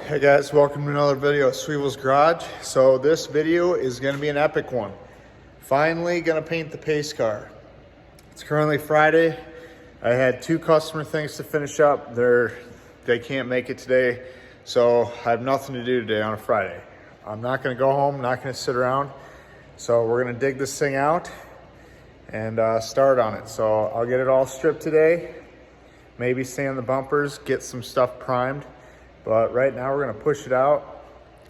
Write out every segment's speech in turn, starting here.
Hey guys, welcome to another video of Sweevel's Garage. So this video is going to be an epic one. Finally going to paint the pace car. It's currently Friday. I had two customer things to finish up. They can't make it today, so I have nothing to do today on a Friday. I'm not going to go home, not going to sit around. So we're going to dig this thing out and start on it. So I'll get it all stripped today, maybe sand the bumpers, get some stuff primed. But right now we're gonna push it out.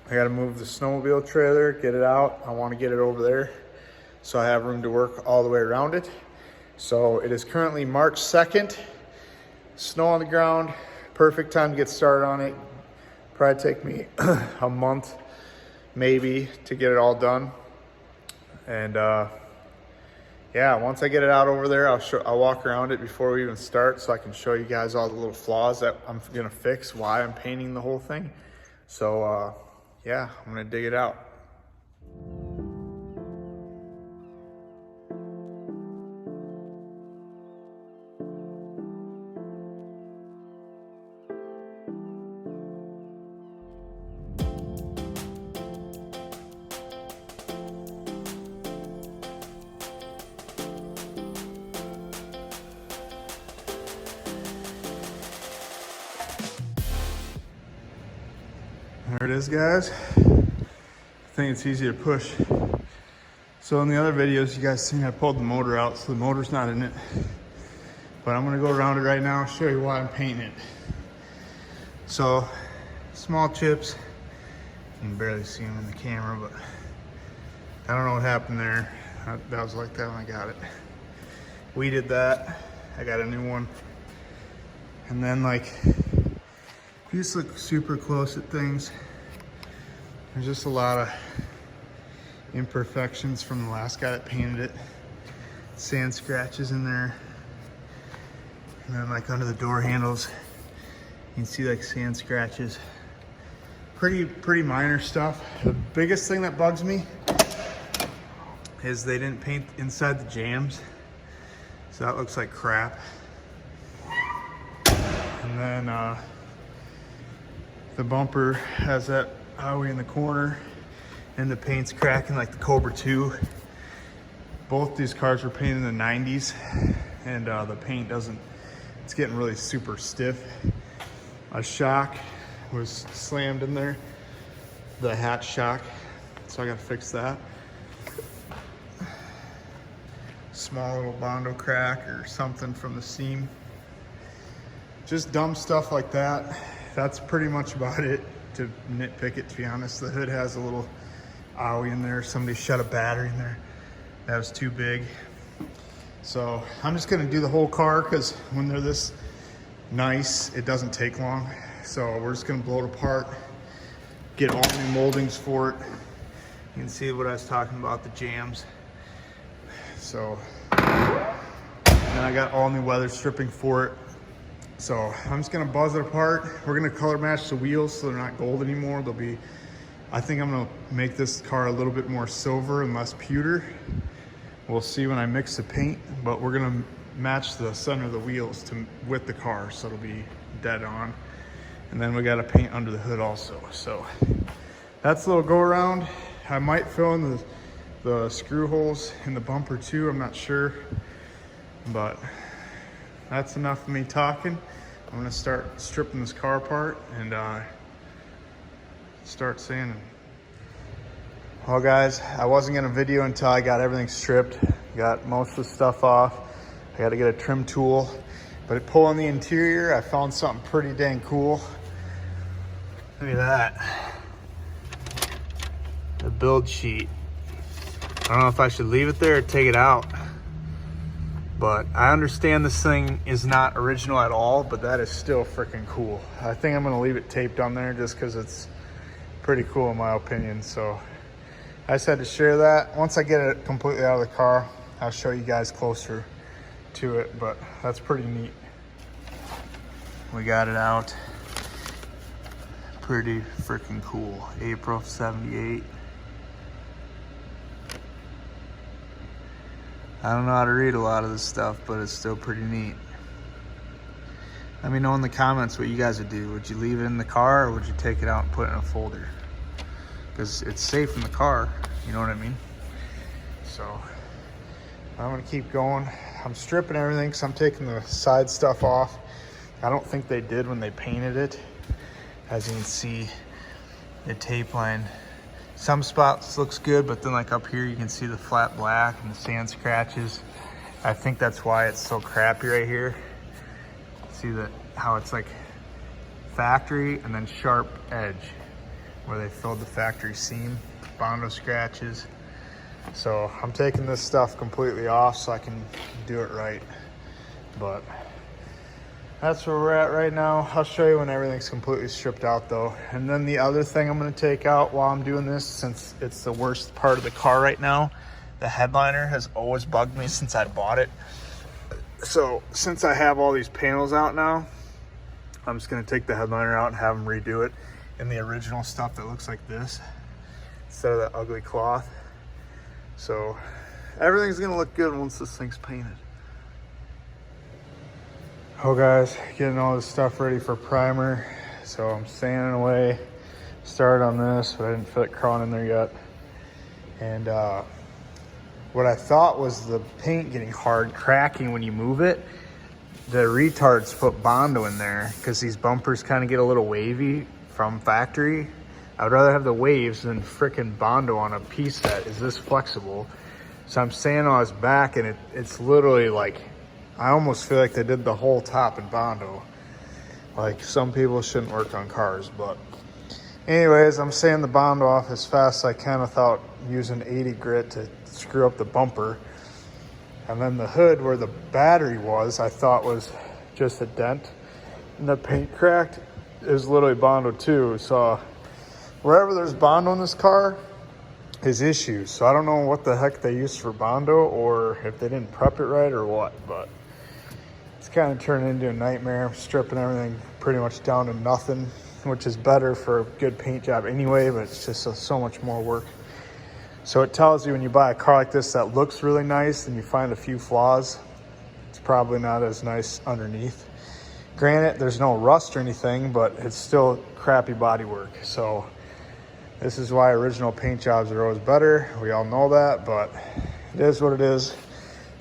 I gotta move the snowmobile trailer, get it out. I wanna get it over there so I have room to work all the way around it. So it is currently March 2nd, snow on the ground, perfect time to get started on it. Probably take me a month, maybe, to get it all done. And yeah, once I get it out over there, I'll walk around it before we even start so I can show you guys all the little flaws that I'm gonna fix, why I'm painting the whole thing. So yeah, I'm gonna dig it out. There it is, guys. I think it's easy to push. So in the other videos, you guys seen I pulled the motor out, so the motor's not in it. But I'm gonna go around it right now and show you why I'm painting it. So, small chips. You can barely see them in the camera, but I don't know what happened there. That was like that when I got it. We did that. I got a new one. And then like, if you just look super close at things, there's just a lot of imperfections from the last guy that painted it. Sand scratches in there. And then like under the door handles, you can see like sand scratches. Pretty minor stuff. The biggest thing that bugs me is they didn't paint inside the jambs. So that looks like crap. And then the bumper has that owie in the corner and the paint's cracking like the Cobra 2. Both these cars were painted in the 90s and the paint it's getting really super stiff. A shock was slammed in there, the hatch shock, so I gotta fix that. Small little Bondo crack or something from the seam. Just dumb stuff like that. That's pretty much about it to nitpick it, to be honest. The hood has a little owie in there. Somebody shut a battery in there. That was too big. So I'm just gonna do the whole car because when they're this nice, it doesn't take long. So we're just gonna blow it apart, get all new moldings for it. You can see what I was talking about, the jambs. So, and I got all new weather stripping for it. So I'm just gonna buzz it apart. We're gonna color match the wheels so they're not gold anymore. I think I'm gonna make this car a little bit more silver and less pewter. We'll see when I mix the paint, but we're gonna match the center of the wheels with the car so it'll be dead on. And then we gotta paint under the hood also. So that's a little go around. I might fill in the screw holes in the bumper too, I'm not sure. But that's enough of me talking. I'm gonna start stripping this car apart and start sanding. Well guys, I wasn't gonna video until I got everything stripped. Got most of the stuff off. I gotta get a trim tool. But pulling the interior, I found something pretty dang cool. Look at that. The build sheet. I don't know if I should leave it there or take it out. But I understand this thing is not original at all, but that is still freaking cool. I think I'm gonna leave it taped on there just because it's pretty cool in my opinion. So I just had to share that. Once I get it completely out of the car, I'll show you guys closer to it, but that's pretty neat. We got it out. Pretty freaking cool. April 78. I don't know how to read a lot of this stuff, but it's still pretty neat. Let me know in the comments what you guys would do. Would you leave it in the car or would you take it out and put it in a folder? Because it's safe in the car, you know what I mean? So I'm gonna keep going. I'm stripping everything because I'm taking the side stuff off. I don't think they did when they painted it. As you can see, the tape line, some spots looks good, but then like up here you can see the flat black and the sand scratches. I think that's why it's so crappy right here. See that how it's like factory and then sharp edge where they filled the factory seam, Bondo scratches. So I'm taking this stuff completely off so I can do it right. But that's where we're at right now. I'll show you when everything's completely stripped out though. And then the other thing I'm gonna take out while I'm doing this, since it's the worst part of the car right now, the headliner has always bugged me since I bought it. So since I have all these panels out now, I'm just gonna take the headliner out and have them redo it in the original stuff that looks like this instead of that ugly cloth. So everything's gonna look good once this thing's painted. Oh guys, getting all this stuff ready for primer. So I'm sanding away, started on this, but I didn't feel like crawling in there yet. And what I thought was the paint getting hard, cracking when you move it. The retards put Bondo in there because these bumpers kind of get a little wavy from factory. I would rather have the waves than frickin' Bondo on a piece that is this flexible. So I'm sanding on his back and it's literally like, I almost feel like they did the whole top in Bondo. Like some people shouldn't work on cars, but anyways, I'm sanding the Bondo off as fast as I can without using 80 grit to screw up the bumper. And then the hood where the battery was, I thought was just a dent and the paint cracked. It was literally Bondo too. So wherever there's Bondo in this car is issues. So I don't know what the heck they used for Bondo or if they didn't prep it right or what, but it's kind of turning into a nightmare. I'm stripping everything pretty much down to nothing, which is better for a good paint job anyway, but it's just so much more work. So it tells you when you buy a car like this that looks really nice and you find a few flaws, it's probably not as nice underneath. Granted, there's no rust or anything, but it's still crappy body work. So this is why original paint jobs are always better. We all know that, but it is what it is.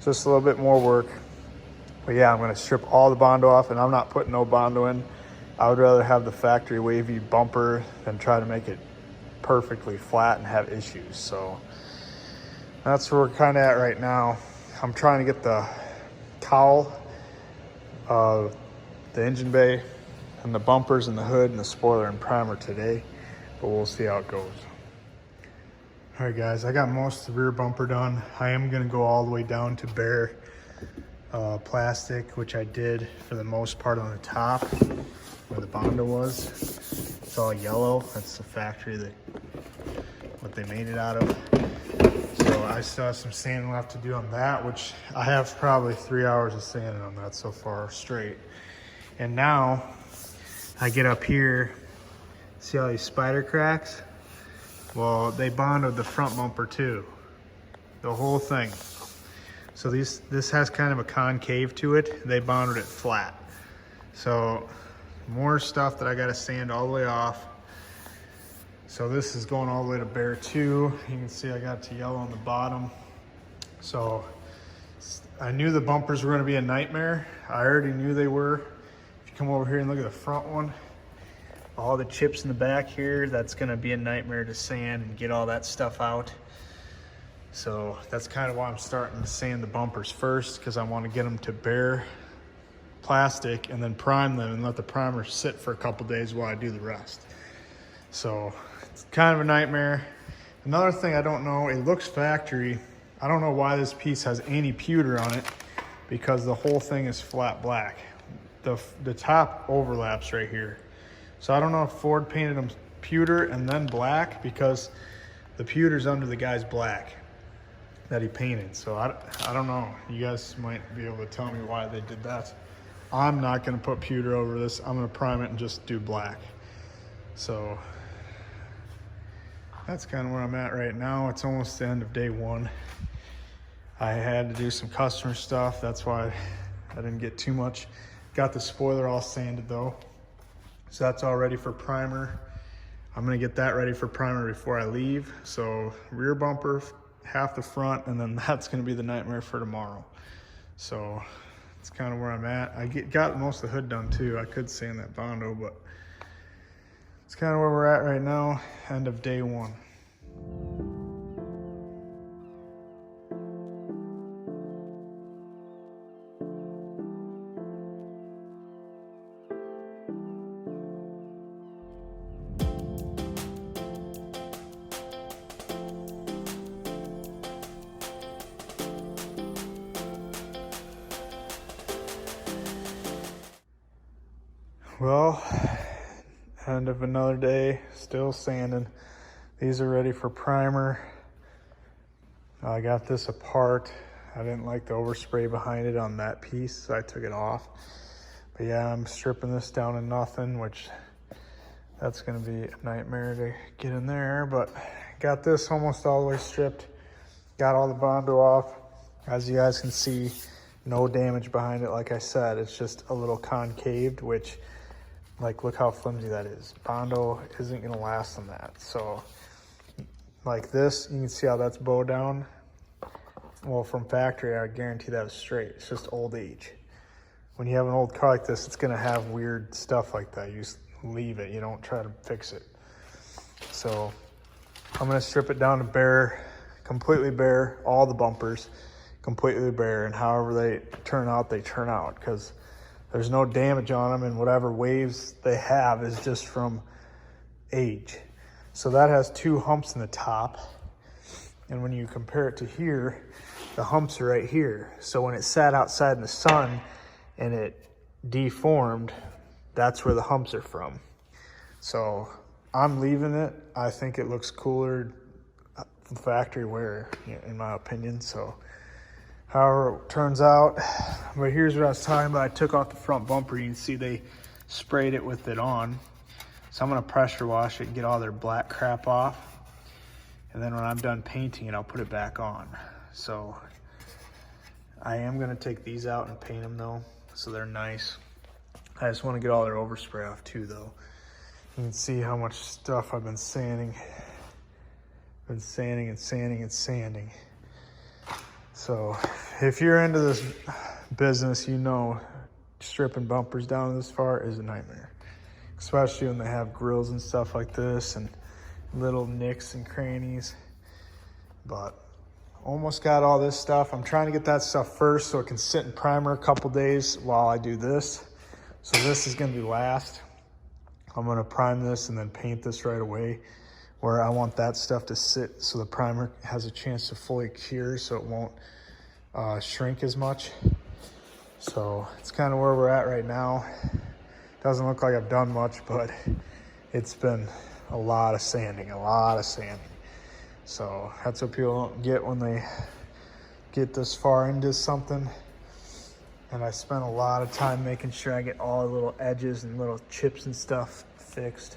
Just a little bit more work. But yeah, I'm gonna strip all the Bondo off and I'm not putting no Bondo in. I would rather have the factory wavy bumper than try to make it perfectly flat and have issues. So that's where we're kind of at right now. I'm trying to get the cowl, the engine bay, and the bumpers and the hood and the spoiler and primer today, but we'll see how it goes. All right guys, I got most of the rear bumper done. I am gonna go all the way down to bare plastic, which I did for the most part on the top where the Bondo was. It's all yellow. That's the factory, what they made it out of. So I still have some sanding left to do on that, which I have probably 3 hours of sanding on that so far straight. And now I get up here, see all these spider cracks? Well, they Bondoed the front bumper too, the whole thing. So this has kind of a concave to it. They Bondoed it flat. So more stuff that I gotta sand all the way off. So this is going all the way to bare too. You can see I got to yellow on the bottom. So I knew the bumpers were gonna be a nightmare. I already knew they were. If you come over here and look at the front one, all the chips in the back here, that's gonna be a nightmare to sand and get all that stuff out. So that's kind of why I'm starting to sand the bumpers first, because I want to get them to bare plastic and then prime them and let the primer sit for a couple days while I do the rest. So it's kind of a nightmare. Another thing I don't know, it looks factory. I don't know why this piece has any pewter on it, because the whole thing is flat black. The top overlaps right here. So I don't know if Ford painted them pewter and then black, because the pewter's under the guy's black that he painted. So I don't know. You guys might be able to tell me why they did that. I'm not gonna put pewter over this. I'm gonna prime it and just do black. So that's kind of where I'm at right now. It's almost the end of day one. I had to do some customer stuff. That's why I didn't get too much Got the spoiler all sanded though. So that's all ready for primer. I'm gonna get that ready for primer before I leave. So rear bumper, half the front, and then that's gonna be the nightmare for tomorrow. So it's kind of where I'm at. I got most of the hood done too. I could sand that Bondo, but it's kind of where we're at right now, end of day one. Well, end of another day, still sanding. These are ready for primer. I got this apart. I didn't like the overspray behind it on that piece, so I took it off. But yeah, I'm stripping this down to nothing, which that's gonna be a nightmare to get in there, but got this almost all the way stripped. Got all the Bondo off. As you guys can see, no damage behind it. Like I said, it's just a little concaved, which, like, look how flimsy that is. Bondo isn't gonna last on that. So like this, you can see how that's bow down. Well, from factory, I guarantee that was straight. It's just old age. When you have an old car like this, it's gonna have weird stuff like that. You just leave it, you don't try to fix it. So I'm gonna strip it down to bare, completely bare, all the bumpers, completely bare, and however they turn out, because there's no damage on them, and whatever waves they have is just from age. So that has 2 humps in the top. And when you compare it to here, the humps are right here. So when it sat outside in the sun and it deformed, that's where the humps are from. So I'm leaving it. I think it looks cooler from factory wear, in my opinion. So however it turns out. But here's what I was talking about. I took off the front bumper. You can see they sprayed it with it on. So I'm gonna pressure wash it and get all their black crap off. And then when I'm done painting it, I'll put it back on. So I am gonna take these out and paint them though, so they're nice. I just wanna get all their overspray off too though. You can see how much stuff I've been sanding. Been sanding and sanding and sanding. So if you're into this business, you know stripping bumpers down this far is a nightmare. Especially when they have grills and stuff like this and little nicks and crannies. But almost got all this stuff. I'm trying to get that stuff first so it can sit in primer a couple days while I do this. So this is gonna be last. I'm gonna prime this and then paint this right away, where I want that stuff to sit so the primer has a chance to fully cure so it won't shrink as much. So it's kind of where we're at right now. Doesn't look like I've done much, but it's been a lot of sanding. So that's what people don't get when they get this far into something. And I spent a lot of time making sure I get all the little edges and little chips and stuff fixed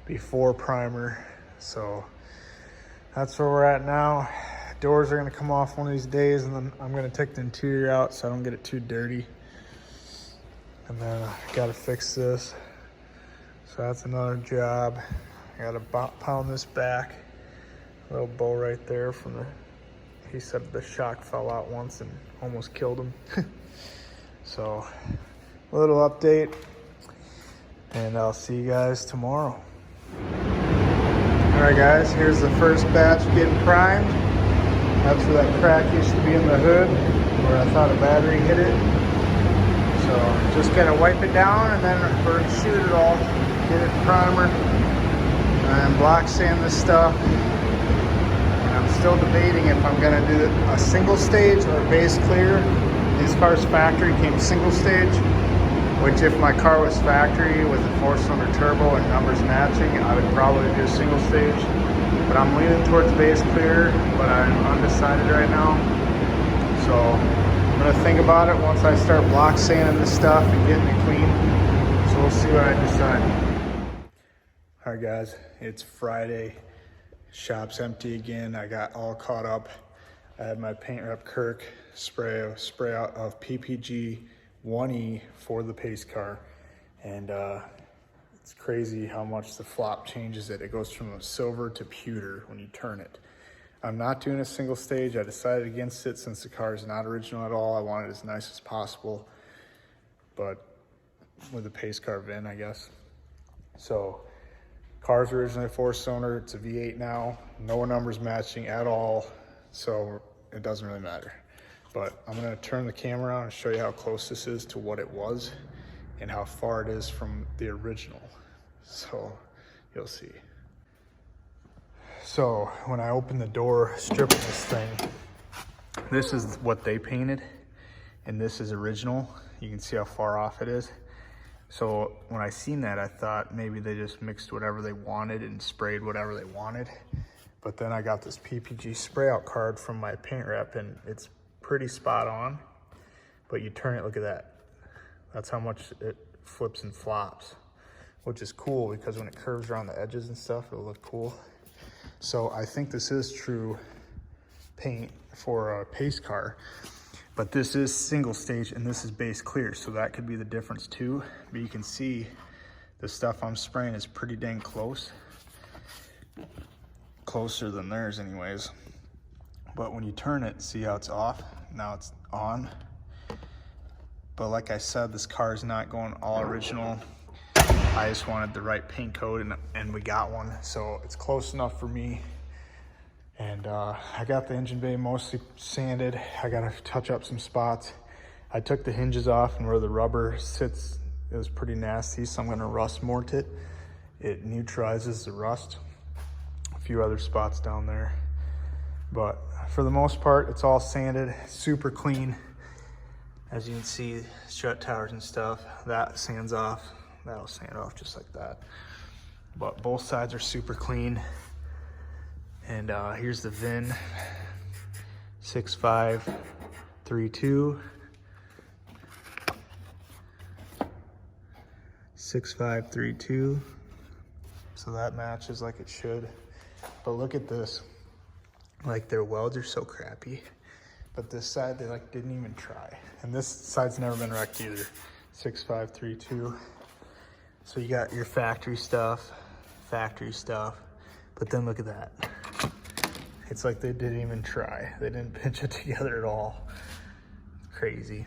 before primer. So that's where we're at now. Doors are gonna come off one of these days, and then I'm gonna take the interior out so I don't get it too dirty. And then I gotta fix this. So that's another job. I gotta pound this back. A little bow right there from the, he said the shock fell out once and almost killed him. So a little update, and I'll see you guys tomorrow. All right guys, here's the first batch getting primed. That's where that crack used to be in the hood, where I thought a battery hit it. So just gonna wipe it down, and then we're gonna shoot it all, get it primer, and block sand this stuff. And I'm still debating if I'm gonna do a single stage or a base clear. These cars factory came single stage, which if my car was factory with a 4-cylinder turbo and numbers matching, I would probably do a single stage. But I'm leaning towards base clear, but I'm undecided right now. So I'm gonna think about it once I start block sanding this stuff and getting it clean. So we'll see what I decide. All right guys, it's Friday. Shop's empty again. I got all caught up. I had my paint rep Kirk spray out of PPG 1E for the pace car. And it's crazy how much the flop changes it. It goes from a silver to pewter when you turn it. I'm not doing a single stage. I decided against it since the car is not original at all. I want it as nice as possible, but with a pace car VIN, I guess. So car's originally a 4-cylinder. It's a V8 now. No numbers matching at all, so it doesn't really matter. But I'm gonna turn the camera on and show you how close this is to what it was and how far it is from the original. So you'll see. So when I open the door, stripping this thing, this is what they painted and this is original. You can see how far off it is. So when I seen that, I thought maybe they just mixed whatever they wanted and sprayed whatever they wanted. But then I got this PPG spray out card from my paint rep and it's pretty spot on. But you turn it, look at that. That's how much it flips and flops, which is cool because when it curves around the edges and stuff, it'll look cool. So I think this is true paint for a pace car, but this is single stage and this is base clear. So that could be the difference too. But you can see the stuff I'm spraying is pretty dang close. Closer than theirs anyways. But when you turn it, see how it's off? Now it's on. But like I said, this car is not going all original. I just wanted the right paint code and we got one. So it's close enough for me. And I got the engine bay mostly sanded. I gotta touch up some spots. I took the hinges off and where the rubber sits, it was pretty nasty. So I'm gonna rust mort it. It neutralizes the rust. A few other spots down there. But for the most part, it's all sanded, super clean. As you can see, strut towers and stuff, that sands off. That'll sand off just like that. But both sides are super clean. And here's the VIN, 6532. 6532. So that matches like it should. But look at this. Like their welds are so crappy. But this side, they like didn't even try. And this side's never been wrecked either. 6532. So you got your factory stuff. But then look at that. It's like they didn't even try. They didn't pinch it together at all. Crazy.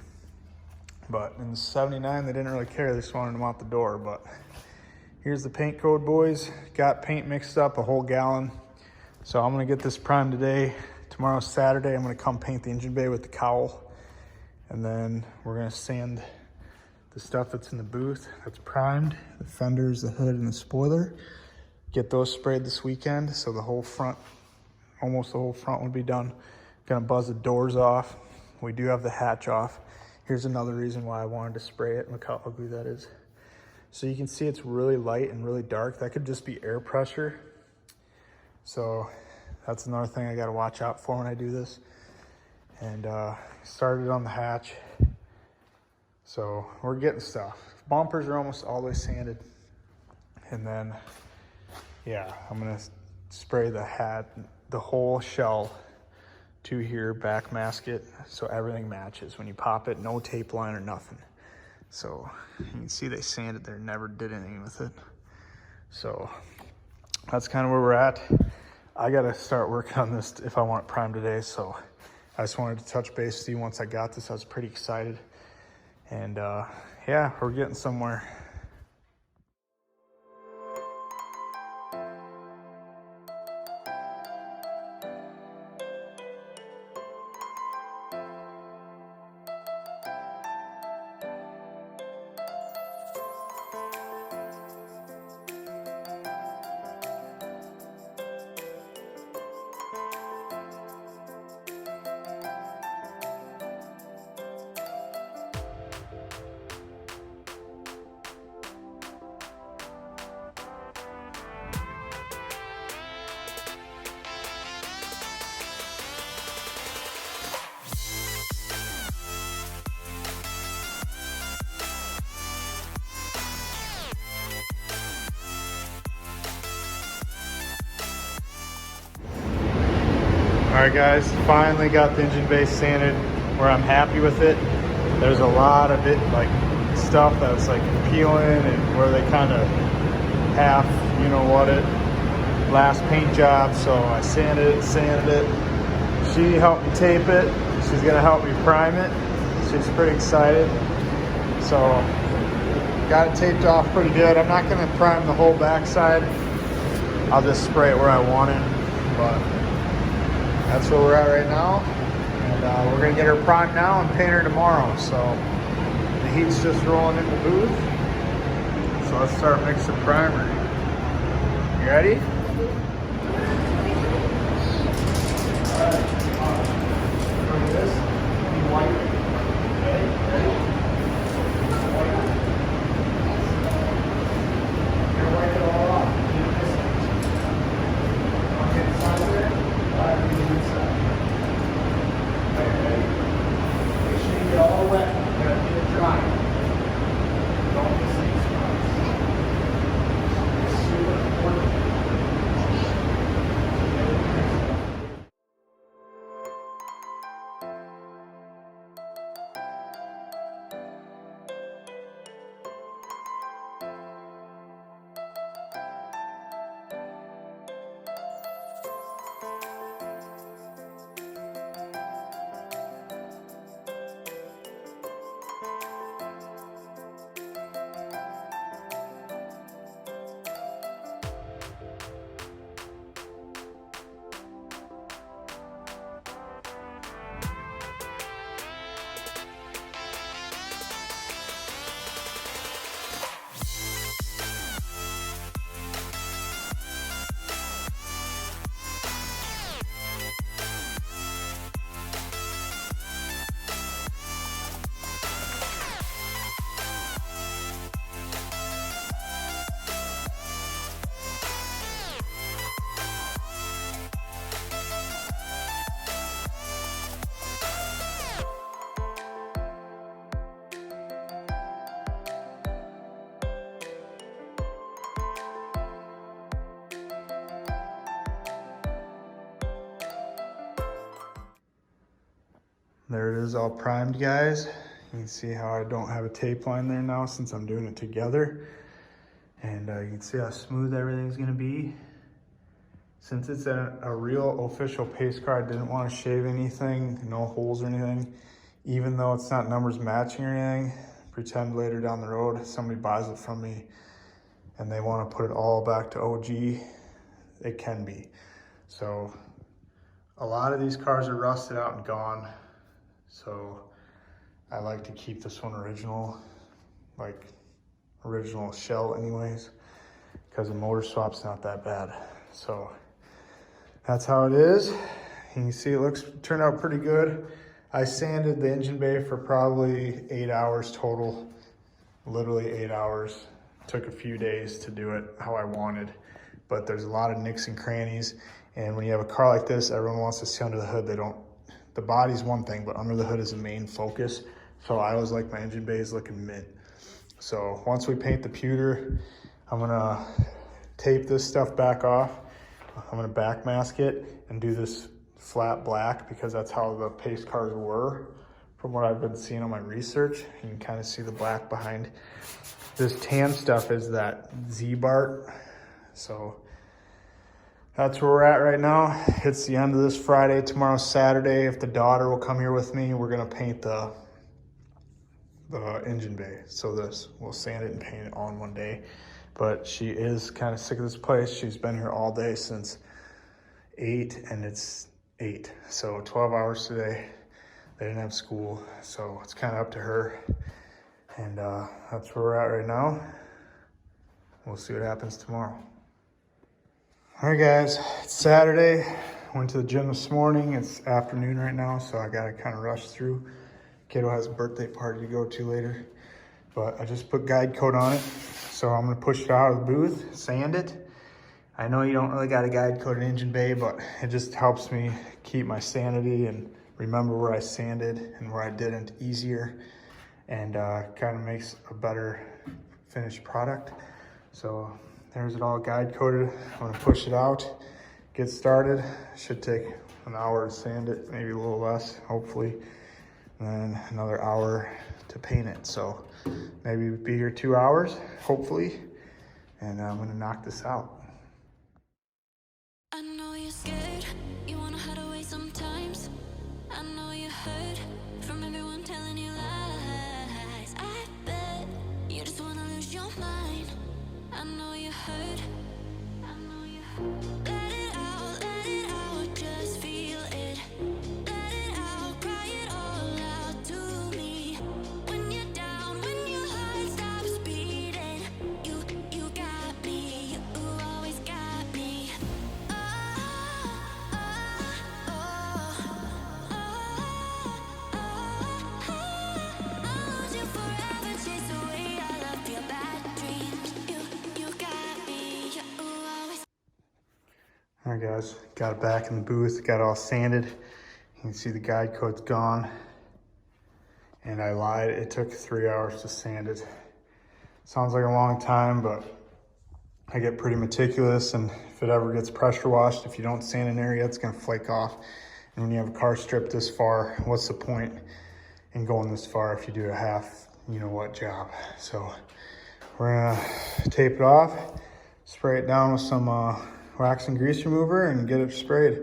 But in the 79, they didn't really care. They just wanted them out the door. But here's the paint code, boys. Got paint mixed up, a whole gallon. So I'm gonna get this primed today. Tomorrow's Saturday. I'm gonna come paint the engine bay with the cowl. And then we're gonna sand the stuff that's in the booth that's primed, the fenders, the hood, and the spoiler. Get those sprayed this weekend. So the whole front, almost the whole front would be done. Gonna buzz the doors off. We do have the hatch off. Here's another reason why I wanted to spray it. Look how ugly that is. So you can see it's really light and really dark. That could just be air pressure. So that's another thing I gotta watch out for when I do this. And started on the hatch. So we're getting stuff. Bumpers are almost always sanded. And then, yeah, I'm gonna spray the whole shell to here, back mask it, so everything matches. When you pop it, no tape line or nothing. So you can see they sanded there, never did anything with it. So that's kind of where we're at. I gotta start working on this if I want it primed today. So I just wanted to touch base with you once I got this. I was pretty excited. And yeah, we're getting somewhere. All right guys, finally got the engine bay sanded where I'm happy with it. there's a lot of it, like stuff that's like peeling and where they kind of half, you know what it, last paint job. So I sanded it. She helped me tape it. She's gonna help me prime it. She's pretty excited. So got it taped off pretty good. I'm not gonna prime the whole backside. I'll just spray it where I want it. But that's where we're at right now. And we're gonna get her primed now and paint her tomorrow. So the heat's just rolling in the booth. So let's start mixing primer. You ready? There it is, all primed, guys. You can see how I don't have a tape line there now since I'm doing it together. And you can see how smooth everything's gonna be. Since it's a real official pace car, I didn't want to shave anything, no holes or anything. Even though it's not numbers matching or anything, pretend later down the road somebody buys it from me and they want to put it all back to OG, it can be. So a lot of these cars are rusted out and gone. So I like to keep this one original, like original shell anyways, because the motor swap's not that bad. So that's how it is. You can see it turned out pretty good. I sanded the engine bay for probably 8 hours total, literally 8 hours. Took a few days to do it how I wanted, but there's a lot of nicks and crannies. And when you have a car like this, everyone wants to see under the hood. The body's one thing, but under the hood is the main focus. So I always like my engine bays looking mint. So once we paint the pewter, I'm gonna tape this stuff back off. I'm gonna back mask it and do this flat black because that's how the pace cars were from what I've been seeing on my research. You can kind of see the black behind. This tan stuff is that Z-Bart. So that's where we're at right now. It's the end of this Friday. Tomorrow's Saturday. If the daughter will come here with me, we're gonna paint the engine bay. So we'll sand it and paint it all in one day. But she is kind of sick of this place. She's been here all day since 8 and it's 8. So 12 hours today. They didn't have school. So it's kind of up to her. And that's where we're at right now. We'll see what happens tomorrow. All right, guys, it's Saturday. Went to the gym this morning. It's afternoon right now, so I gotta kind of rush through. Kiddo has a birthday party to go to later, but I just put guide coat on it. So I'm gonna push it out of the booth, sand it. I know you don't really got a guide coated engine bay, but it just helps me keep my sanity and remember where I sanded and where I didn't easier, and kind of makes a better finished product. So there's it all guide coated. I'm gonna push it out, get started. Should take an hour to sand it, maybe a little less, hopefully. and then another hour to paint it. So maybe we'll be here 2 hours, hopefully, and I'm gonna knock this out. I know you're scared, you wanna hide away sometimes. I know you hurt from everyone telling you lies. I bet you just wanna lose your mind. I know you hurt, I know you hurt. Let it out, just feel it. Let it out, cry it all out to me. When you're down, when your heart stops beating, you got me, you always got me. All right, guys, got it back in the booth, got it all sanded. You can see the guide coat's gone. And I lied, it took 3 hours to sand it. Sounds like a long time, but I get pretty meticulous, and if it ever gets pressure washed, if you don't sand an area, it's gonna flake off. And when you have a car strip this far, what's the point in going this far if you do a half, you know what, job? So we're gonna tape it off, spray it down with some wax and grease remover, and get it sprayed.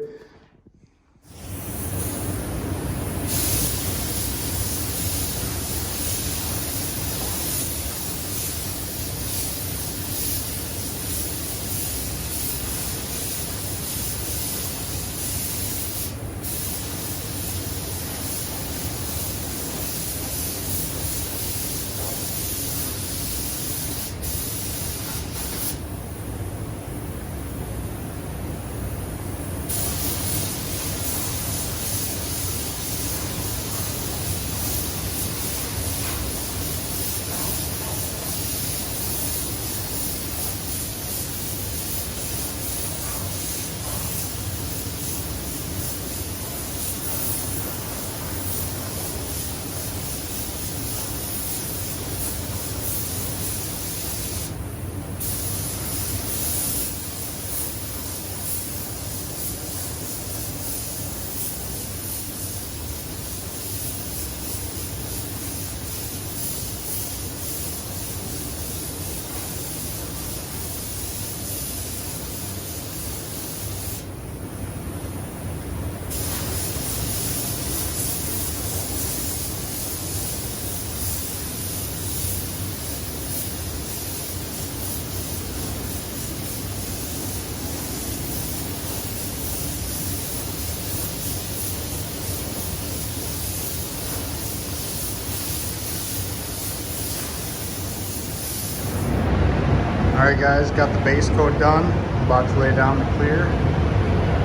All right, guys, got the base coat done. I'm about to lay down the clear.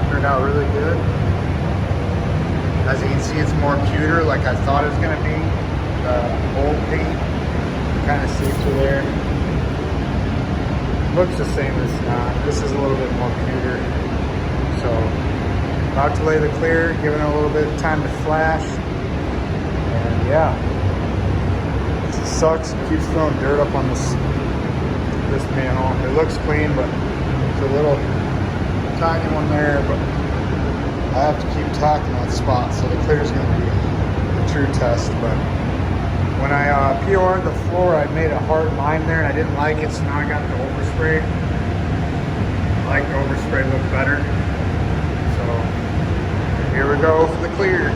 Turned out really good. As you can see, it's more pewter like I thought it was gonna be. The old paint kind of see through there. Looks the same as not. This is a little bit more pewter. So, about to lay the clear, giving it a little bit of time to flash. And yeah, it sucks. It keeps throwing dirt up on this panel. It looks clean, but it's a little tiny one there, but I have to keep tacking that spot, so the clear is going to be a true test. But when I POR'd the floor, I made a hard line there and I didn't like it, so now I got the overspray. I like the overspray look better. So here we go for the clear.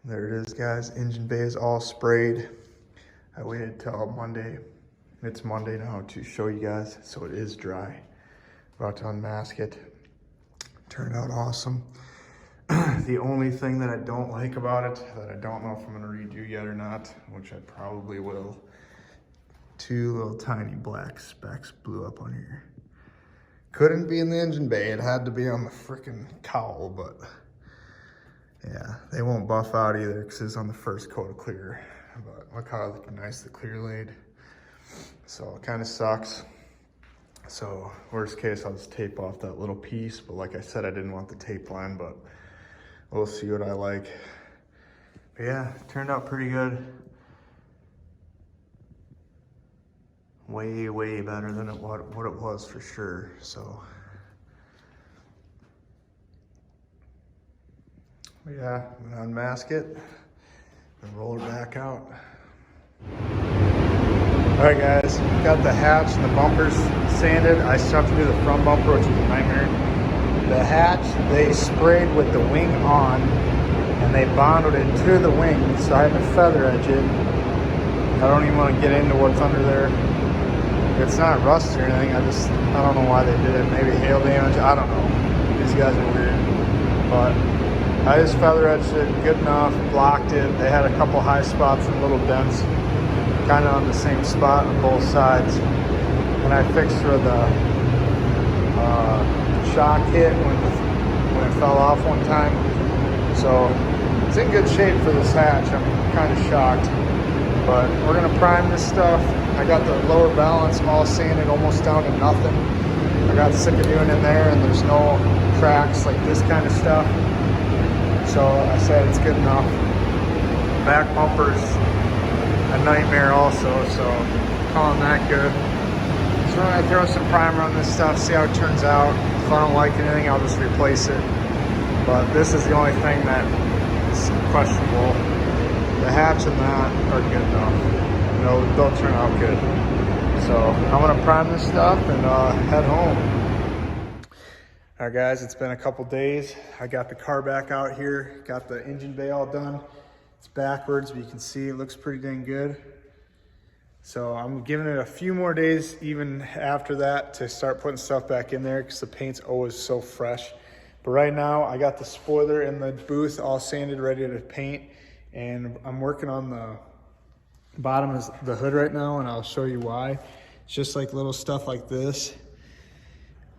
There it is, guys. Engine bay is all sprayed. I waited till Monday. It's Monday now to show you guys, so it is dry. About to unmask it. Turned out awesome. The only thing that I don't like about it, that I don't know if I'm gonna redo yet or not, which I probably will, 2 little tiny black specks blew up on here. Couldn't be in the engine bay, it had to be on the freaking cowl, but yeah, they won't buff out either because it's on the first coat of clear. But look how nice the clear laid. So it kind of sucks. So worst case, I'll just tape off that little piece. But like I said, I didn't want the tape line, but we'll see what I like. But yeah, it turned out pretty good. Way, way better than what it was for sure, so. But yeah, I'm gonna unmask it and roll it back out. All right, guys, got the hatch and the bumpers sanded. I still have to do the front bumper, which is a nightmare. The hatch, they sprayed with the wing on, and they bonded it to the wing, so I had to feather edge it. I don't even want to get into what's under there. It's not rust or anything, I don't know why they did it. Maybe hail damage, I don't know. These guys are weird. But I just feather edged it good enough, blocked it. They had a couple high spots and little dents, kind of on the same spot on both sides. And I fixed where the shock hit when it fell off one time. So it's in good shape for this hatch. I'm kind of shocked. But we're gonna prime this stuff. I got the lower balance all sanded almost down to nothing. I got sick of doing in there, and there's no cracks like this kind of stuff. So I said it's good enough. Back bumper's a nightmare also, so calling that good. So we're gonna throw some primer on this stuff, see how it turns out. If I don't like anything, I'll just replace it. But this is the only thing that is questionable. The hatch and that are good enough. They'll turn out good. So I'm gonna prime this stuff and head home. All right, guys, it's been a couple days. I got the car back out here, got the engine bay all done. It's backwards, but you can see it looks pretty dang good. So I'm giving it a few more days even after that to start putting stuff back in there because the paint's always so fresh. But right now I got the spoiler in the booth all sanded, ready to paint. And I'm working on the bottom of the hood right now, and I'll show you why. It's just like little stuff like this.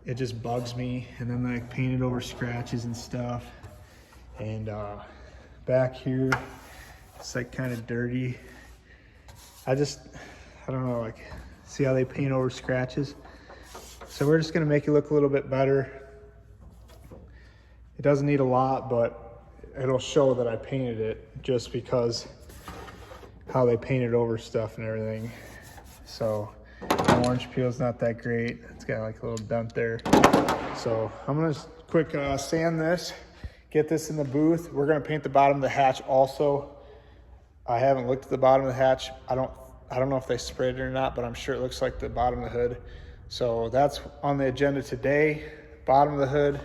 It just bugs me. And then I painted over scratches and stuff. And back here, it's like kind of dirty. I don't know, like, see how they paint over scratches? So we're just gonna make it look a little bit better. It doesn't need a lot, but it'll show that I painted it just because how they painted over stuff and everything. So the orange peel's not that great. It's got like a little dent there. So I'm gonna quick sand this, get this in the booth. We're gonna paint the bottom of the hatch also. I haven't looked at the bottom of the hatch. I don't know if they sprayed it or not, but I'm sure it looks like the bottom of the hood. So that's on the agenda today. Bottom of the hood,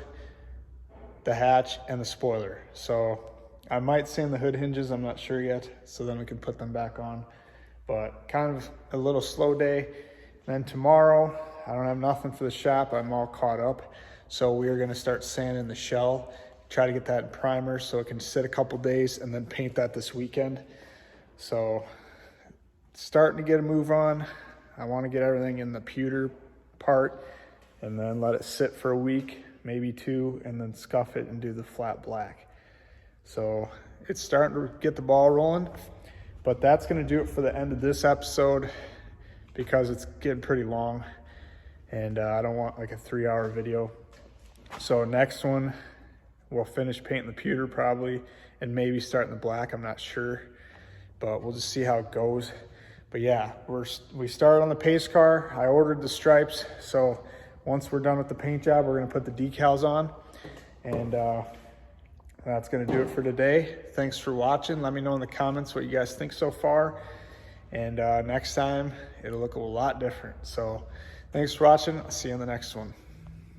the hatch, and the spoiler. So I might sand the hood hinges, I'm not sure yet, so then we can put them back on. But kind of a little slow day. Then tomorrow, I don't have nothing for the shop, I'm all caught up. So we're gonna start sanding the shell, try to get that in primer so it can sit a couple days, and then paint that this weekend. So starting to get a move on. I wanna get everything in the pewter part and then let it sit for a week, maybe 2, and then scuff it and do the flat black. So it's starting to get the ball rolling, but that's gonna do it for the end of this episode because it's getting pretty long and I don't want like a 3-hour video. So next one, we'll finish painting the pewter probably and maybe starting the black, I'm not sure, but we'll just see how it goes. But yeah, we started on the pace car. I ordered the stripes. So once we're done with the paint job, we're gonna put the decals on. And that's gonna do it for today. Thanks for watching. Let me know in the comments what you guys think so far. And next time, it'll look a lot different. So thanks for watching. I'll see you in the next one.